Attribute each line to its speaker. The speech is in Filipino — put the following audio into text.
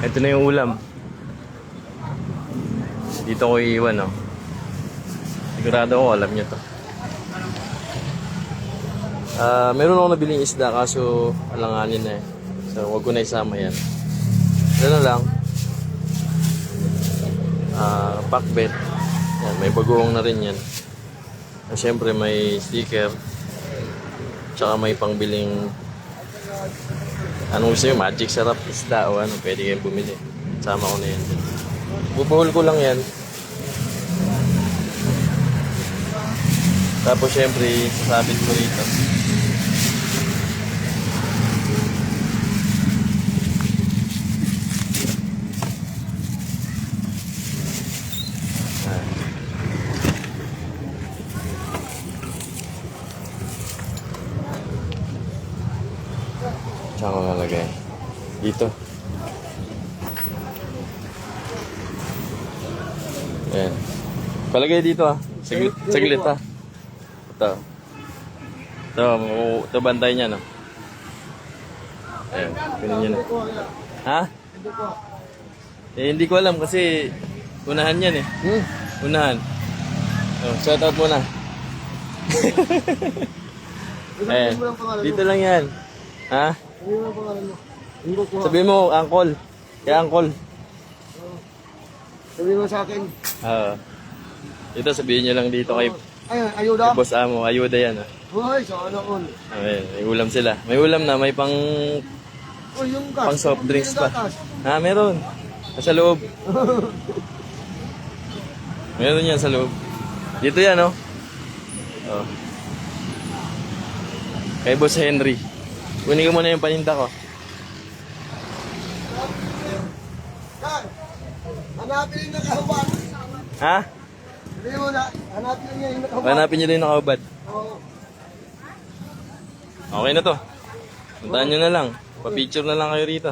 Speaker 1: Ito na yung ulam. Dito ko iiwan, no? Sigurado ko, alam nyo to. Meron ako nabiling isda, kaso alanganin na eh. So, wag ko na isama yan. Ito na lang. Pakbet. Yan, may bagoong na rin yan. Siyempre, may sticker. Tsaka may pangbiling anong gusto nyo, magic sarap isda o ano, pwede kayong bumili. Sama ko na yan. Bubuhol ko lang yan. Tapos syempre, sasabit ko rito. Saan ko nalagay? Dito. Ayan. Palagay dito ah. Saglit ah. Ito. Ito bantay niya no. Ayan. Pinin niya na. Ha? Hindi ko alam kasi unahan yan eh. Unahan. Shout out muna. Ayan. Dito lang yan. Ha? Sabi mo, Uncle. Kaya Uncle.
Speaker 2: Sabi mo sa akin.
Speaker 1: Ito sabihin nyo lang dito kay
Speaker 2: Ayuda.
Speaker 1: Boss Amo. Ayuda yan.
Speaker 2: Hoy, sana all.
Speaker 1: May ulam sila. May ulam na. May pang
Speaker 2: Yung gas.
Speaker 1: pang soft drinks pa. Meron. Sa loob. Meron yan sa loob. Dito yan, oh. Kay Boss Henry. Kunin ko muna yung paninda ko.
Speaker 2: Hanapin yung nakahubad.
Speaker 1: Ha?
Speaker 2: Sabi mo na, hanapin niya yung nakahubad.
Speaker 1: Hanapin nyo din yung nakahubad.
Speaker 2: Oo.
Speaker 1: Okay na to. Puntahan nyo na lang. Pa-picture na lang kayo rito.